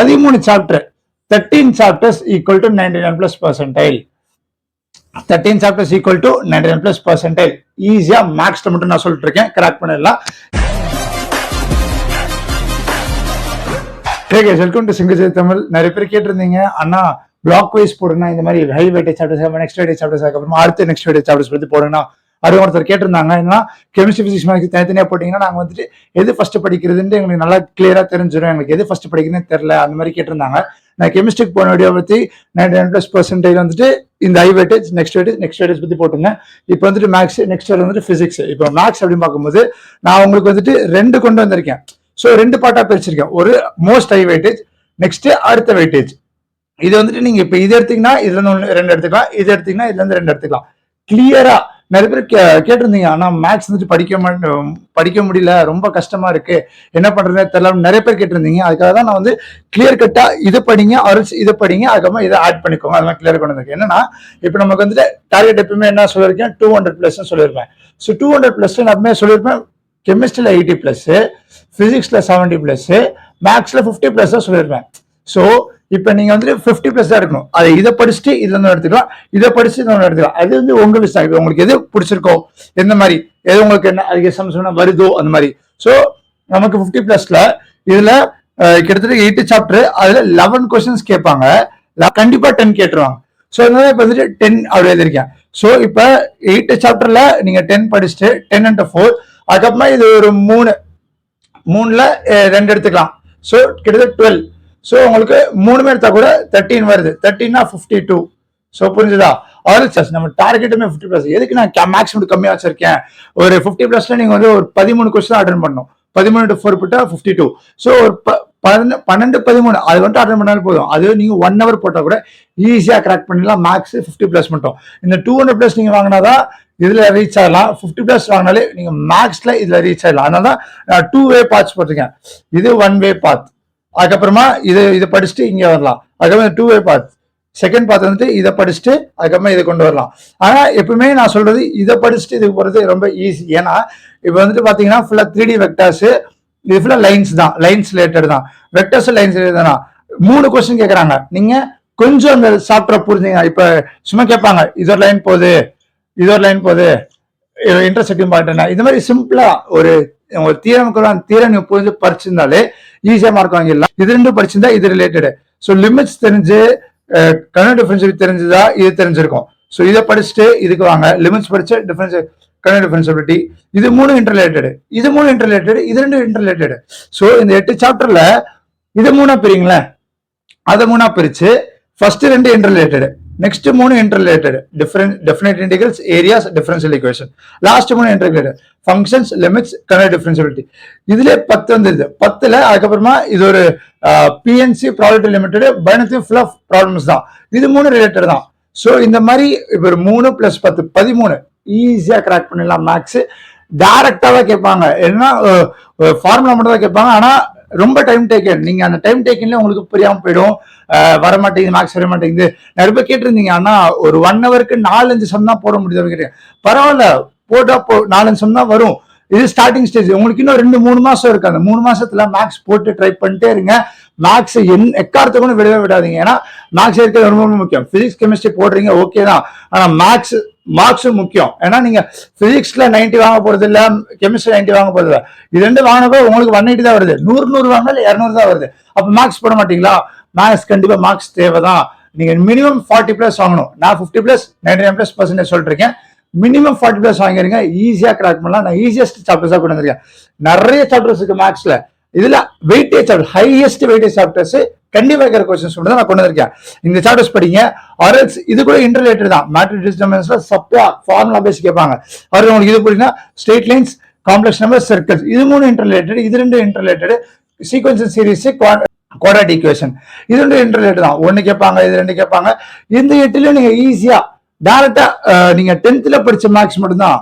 13 chapter 13 chapters equal to 99 plus percentile. 13 chapters equal to 99 plus percentile. ஈஸியா மேக்ஸ்ல மட்டும் நான் சொல்லிட்டு இருக்கேன், கிராக் பண்ணிடலாம். Welcome to single Tamil. நிறைய பேர் கேட்டிருந்தீங்க, அண்ணா பிளாக் வைஸ் போடுனா இந்த மாதிரி high weightage chapters, next weightage chapters, அப்புறமா அடுத்த நெக்ஸ்ட் வெயிட்டேஜ் சாப்டர்ஸ் பத்தி போடுனா அது ஒருத்தர் கேட்டிருந்தாங்க. ஏன்னா கெமிஸ்ட்ரி பிசிக்ஸ் மேக்ஸ் தனித்தனியா போட்டீங்கன்னா நாங்க வந்துட்டு எது ஃபர்ஸ்ட் படிக்கிறதுன்னு எங்களுக்கு நல்லா கிளியரா தெரிஞ்சிடும், எங்களுக்கு எது ஃபர்ஸ்ட் படிக்கிறதுன்னு தெரியல, அந்த மாதிரி கேட்டிருந்தாங்க. நான் கெமிஸ்ட்ரிக்கு போன வீடியோ பத்தி 99+% வந்துட்டு இந்த ஹை வெயிட்டேஜ் நெக்ஸ்ட் வெயிட்டேஜ் பத்தி போட்டுங்க. இப்போ வந்துட்டு மேக்ஸ், நெக்ஸ்ட் வந்துட்டு பிசிக்ஸ். இப்போ மேக்ஸ் அப்படின்னு பார்க்கும்போது நான் உங்களுக்கு வந்துட்டு 2 கொண்டு வந்திருக்கேன். ஸோ 2 பார்ட்டா பிரிச்சிருக்கேன். ஒரு மோஸ்ட் ஹை வெயிட்டேஜ், நெக்ஸ்ட் அடுத்த வெயிட்டேஜ். இது வந்துட்டு நீங்க இப்ப இது எடுத்தீங்கன்னா இதுல இருந்து 2 எடுத்துக்கலாம், இது எடுத்தீங்கன்னா இதுல இருந்து 2 எடுத்துக்கலாம். கிளியரா நிறைய பேர் கேட்டிருந்தீங்க, ஆனா மேக்ஸ் வந்துட்டு படிக்க முடியல, ரொம்ப கஷ்டமா இருக்கு, என்ன பண்றதுன்னு தெரியல, நிறைய பேர் கேட்டிருந்தீங்க. அதுக்காக தான் நான் வந்து கிளியர் கட்டா இது படிங்க, ஆர்எல்ஸ் இதை படிங்க, அதுக்கப்புறமா இதை ஆட் பண்ணிக்கோங்க, அதெல்லாம் கிளியர் கொண்டு வந்திருக்கேன். என்னன்னா இப்ப நமக்கு வந்துட்டு டார்கெட் எப்பவுமே என்ன சொல்லியிருக்கேன், 200+ சொல்லியிருப்பேன். ஸோ 200+ நான் எப்பவுமே சொல்லியிருப்பேன். கெமிஸ்ட்ரியில 80+, பிசிக்ஸ்ல 70+, மேக்ஸ்ல 50+ சொல்லியிருப்பேன். ஸோ இப்ப நீங்க வந்துட்டு 50+ தான் இருக்கணும். அதை இதை படிச்சுட்டு இதுல இருந்து எடுத்துக்கலாம், இதை படிச்சு இதை எடுத்துக்கலாம். அது வந்து உங்க விஷயம். இப்ப உங்களுக்கு எது பிடிச்சிருக்கோ, எந்த மாதிரி எது உங்களுக்கு என்ன அதுக்கு சம்சம்னா வருதோ அந்த மாதிரி. ஸோ நமக்கு 50+ல இதுல கிட்டத்தட்ட 8 சாப்டர், அதுல 11 கொஸ்டின்ஸ் கேட்பாங்க, கண்டிப்பா 10 கேட்டுருவாங்க. ஸோ அதனால இப்ப வந்துட்டு 10 அப்படி எழுதிருக்கேன். ஸோ இப்ப 8 சாப்டர்ல நீங்க 10 படிச்சுட்டு 10 × 4, அதுக்கப்புறமா இது ஒரு 3ல 2 எடுத்துக்கலாம். ஸோ கிட்டத்தட்ட 12. ஸோ உங்களுக்கு 3 எடுத்தா கூட 13 வருது. 13னா 52. ஸோ புரிஞ்சுதா? ஆர்எல்ஸ் நம்ம டார்கெட்டுமே 50+. எதுக்கு நான் மேக்ஸ் மட்டும் கம்மியா வச்சிருக்கேன்? ஒரு 50+ல நீங்க வந்து ஒரு 13 கொஸ்டின் அட்டன் பண்ணணும். 13 × 4 போட்டா 52. ஸோ ஒரு 12, 13 அது வந்துட்டு அட்டன் பண்ணாலும் போதும். அது நீங்க 1 hour போட்டா கூட ஈஸியா கிராக் பண்ணிடலாம். மேக்ஸ் 50+ மட்டும். இந்த 200+ நீங்க வாங்கினாதான் இதுல ரீச் ஆகலாம். 50+ வாங்கினாலே நீங்க மேக்ஸ்ல இதுல ரீச் ஆகலாம். அதனால தான் நான் 2 வே பாத்ஸ் போட்டிருக்கேன். இது 1 வே பாத். அதுக்கப்புறமா இதை படிச்சுட்டு இங்க வரலாம். அதுக்கப்புறம் 2 வே பாத். செகண்ட் பாத் வந்துட்டு இதை படிச்சுட்டு அதுக்கப்புறமா இதை கொண்டு வரலாம். ஆனா எப்பவுமே நான் சொல்றது இதை படிச்சுட்டு இதுக்கு போறது ரொம்ப ஈஸி. ஏன்னா இப்ப வந்துட்டு பாத்தீங்கன்னா ஃபுல்லா 3D வெக்டர்ஸ், இது ஃபுல்லா லைன்ஸ் தான், லைன்ஸ் ரிலேட்டட் தான். வெக்டர்ஸ் லைன்ஸ் ரிலேட்டட் தான். 3 கொஸ்டின் கேட்கறாங்க. நீங்க கொஞ்சம் அந்த சாப்டர் புரிஞ்சுங்க. இப்ப சும்மா கேட்பாங்க, இது ஒரு லைன் போகுது, இது ஒரு லைன் போகுது, இன்டர்செக்டிங் பாயிண்ட், இது மாதிரி சிம்பிளா ஒரு தீரம் நீங்க புரிஞ்சு படிச்சிருந்தாலே ஈஸியா மார்க் வாங்கிடலாம். இது 2 படிச்சிருந்தா இது ரிலேட்டட். ஸோ லிமிட்ஸ் தெரிஞ்சு கர்னல் டிஃபரன்ஷியபிலிட்டி தெரிஞ்சுதா இது தெரிஞ்சிருக்கும். ஸோ இதை படிச்சுட்டு இதுக்கு வாங்க. லிமிட்ஸ் படிச்சு கர்னல் டிஃபரன்ஷியபிலிட்டி, இது 3 இன்டர்ரிலேட்டட், இது 3 இன்டர்ரிலேட்டட், இது 2 இன்டர்ரிலேட்டட். ஸோ இந்த 8 சாப்டர்ல இது 3 பிரிங்களேன். அதை 3 பிரிச்சு first 2 interrelated, next 3 interrelated, definite integrals, areas, differential equation, last 3 interrelated, functions, limits, kernel differentiability. இதுல 10 வந்துருது. 10ல அதுக்கப்புறமா இது ஒரு PNC probability limited, binary full of problems தான். இது 3 ரிலேட்டட் தான். ஸோ இந்த மாதிரி இப்போ ஒரு 3 + 10 13 ஈஸியா கிராக் பண்ணிடலாம். மேக்ஸ் டைரக்டாவா கேட்பாங்க, ஏன்னா ஃபார்முலா மட்டும் தான் கேட்பாங்க. ஆனா ரொம்ப டைம் டேக்கன். நீங்க அந்த டைம் டேக்கன்ல உங்களுக்கு புரியாம போயிடும், வரமாட்டேங்குது, மேக்ஸ் வர மாட்டேங்குது. நிறைய பேர் கேட்டிருந்தீங்க, ஆனா ஒரு 1 ஹவருக்கு 4-5 சம் தான் போட முடியுது கேட்டேன். பரவாயில்ல, போட்டா 4-5 சம் தான் வரும். இது ஸ்டார்டிங் ஸ்டேஜ். உங்களுக்கு இன்னும் 2-3 மாசம் இருக்கு. அந்த 3 மாசத்துல மேக்ஸ் போட்டு ட்ரை பண்ணிட்டே இருங்க. மேக்ஸ் எக்காரத்தை கூட விடவே விடாதீங்க. ஏன்னா மேக்ஸ் இருக்கிறது ரொம்ப ரொம்ப முக்கியம். பிசிக்ஸ் கெமிஸ்ட்ரி போடுறீங்க ஓகே தான், ஆனா மார்க்ஸும் முக்கியம். ஏன்னா நீங்க பிசிக்ஸ்ல 90 வாங்க போறது இல்ல, கெமிஸ்ட்ரி 90 வாங்க போறது இல்ல. இது 2 வாங்கினப்போ உங்களுக்கு 180 தான் வருது. 100 வாங்கினாலும் 200 தான் வருது. அப்ப மார்க்ஸ் போட மாட்டீங்களா? மேக்ஸ் கண்டிப்பா மார்க்ஸ் தேவைதான். நீங்க மினிமம் 40+ வாங்கணும். நான் 50+, 99+% சொல்லிருக்கேன். மினிமம் 40+ வாங்கிருங்க, ஈஸியா கிராக் பண்ணலாம். நான் ஈஸியஸ்ட் சாப்டர்ஸா கொண்டு வந்திருக்கேன். நிறைய சாப்டர்ஸ் இருக்கு மேக்ஸ்ல. இதுல weightage chapter, highest weightage chapters கண்டிப்பா இருக்கிற கொஸ்டின்ஸ் தான் நான் கொண்டு வந்திருக்கேன். இந்த சாப்டர்ஸ் படிங்க. ஆர்எல்ஸ் இது கூட இன்டர்ரிலேட்டட் தான். மேட்ரிக்ஸ் டிட்டர்மினன்ட்ஸ்ல சப்பா ஃபார்முலா பேஸ் கேட்பாங்க. அவருக்கு உங்களுக்கு இது புரியுதுன்னா straight lines, complex number, circles, இது 3 இன்டர்ரிலேட்டட், இது 2 interrelated. Sequence series, quadratic equation, இது 2 இன்டர்ரிலேட்டட் தான். 1 கேட்பாங்க, இது 2 கேட்பாங்க. இந்த 8ல நீங்க ஈஸியா டைரக்டா நீங்க 10th படிச்ச மேக்ஸ் மட்டும்தான்.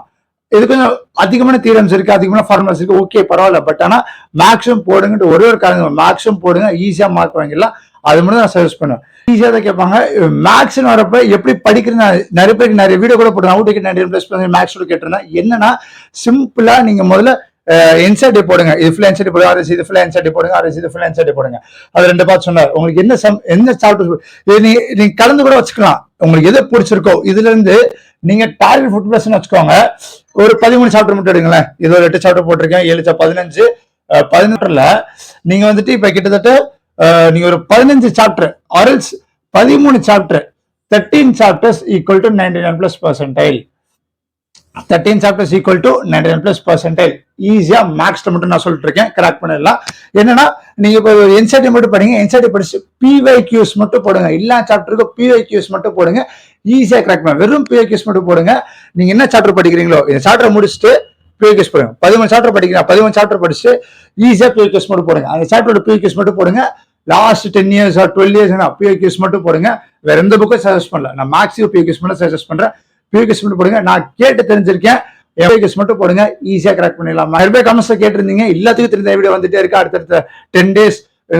இது கொஞ்சம் அதிகமான தியரம்ஸ் இருக்கு, அதிகமான ஃபார்முலாஸ் இருக்கு, ஓகே பரவாயில்ல. பட் ஆனா மேக்ஸும் போடுங்க, ஒரே ஒரு காரணம், மேக்ஸும் போடுங்க, ஈஸியா மார்க் வாங்கிடலாம். அது மட்டும் நான் சஜஸ்ட் பண்ணுவேன். ஈஸியா தான் கேட்பாங்க. மேக்ஸ் வரப்ப எப்படி படிக்கிறது நிறைய பேருக்கு நிறைய வீடியோ கூட போட்டு அவுட் 99+% மேக்ஸ் கேட்டிருந்தேன். என்னன்னா சிம்பிளா நீங்க முதல்ல என்சிஆர்டி போடுங்க, இது ஃபுல்லா என்சிஆர்டி போடுங்க, ஆர்எஸ் இது ஃபுல்லா என்சிஆர்டி போடுங்க, ஆர்எஸ் இது ஃபுல்லா என்சிஆர்டி போடுங்க. அது 2 பார்ட் சொன்னார். உங்களுக்கு என்ன சாப்டர் நீங்க கலந்து கூட வச்சுக்கலாம், உங்களுக்கு எது பிடிச்சிருக்கோ. இதுல இருந்து நீங்க டார்கெட் ஃபுட் பிளஸ் வச்சுக்கோங்க, ஒரு 13 சாப்டர் மட்டும் எடுங்களேன். இது ஒரு 8 சாப்டர் போட்டிருக்கேன், 7 15 18ல நீங்க வந்துட்டு இப்ப கிட்டத்தட்ட நீங்க ஒரு 15 சாப்டர் ஆர்எல்ஸ் 13 chapter 13 chapters equal to 99+%. 13 chapters equal to 99+%. ஈஸியா மேக்ஸ்ல மட்டும் நான் சொல்லிட்டு இருக்கேன், கிராக் பண்ணிடலாம். என்னன்னா நீங்க இப்போ என்சிஆர்டி மட்டும் படிங்க, என்சிஆர்டி படிச்சு PYQs மட்டும் போடுங்க, எல்லா சாப்டருக்கும் PYQs மட்டும் போடுங்க, ஈஸியா கிராக் பண்ண. வெறும் PYQs மட்டும் போடுங்க. நீங்க என்ன சாப்டர் படிக்கிறீங்களோ இந்த சாப்டர் முடிச்சுட்டு PYQs போடுங்க. 13 சாப்டர் படிக்கிறீங்க, 13 சாப்டர் படிச்சு ஈஸியா PYQs மட்டும் போடுங்க. அந்த சாப்டரோட PYQs மட்டும் போடுங்க. Last 10 years or 12 years PYQs மட்டும் போடுங்க. வேற எந்த புக்கும் சஜஸ்ட் பண்ணல, நான் மேக்ஸிமம் PYQs மட்டும் சஜஸ்ட் பண்றேன். PYQs மட்டும் போடுங்க. நான் கேட்டு தெரிஞ்சிருக்கேன், PYQs மட்டும் போடுங்க, ஈஸியா கிராக் பண்ணிடலாம். நிறைய பேர் கமெண்ட்ஸ்ல கேட்டிருந்தீங்க, எல்லாத்துக்கும் தெரிஞ்ச வீடியோ வந்துட்டே இருக்கு. அடுத்தடுத்த 10 days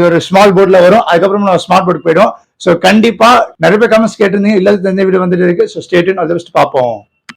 ஒரு ஸ்மால் போர்ட்ல வரும், அதுக்கப்புறம் நான் ஸ்மார்ட் போர்ட் போயிடும். ஸோ கண்டிப்பா நிறைய பேர் கமெண்ட்ஸ் கேட்டிருந்தீங்க, எல்லாத்துக்கும் தெரிஞ்ச வீடியோ வந்துட்டே இருக்கு. So stay tune, all the best, பார்ப்போம்.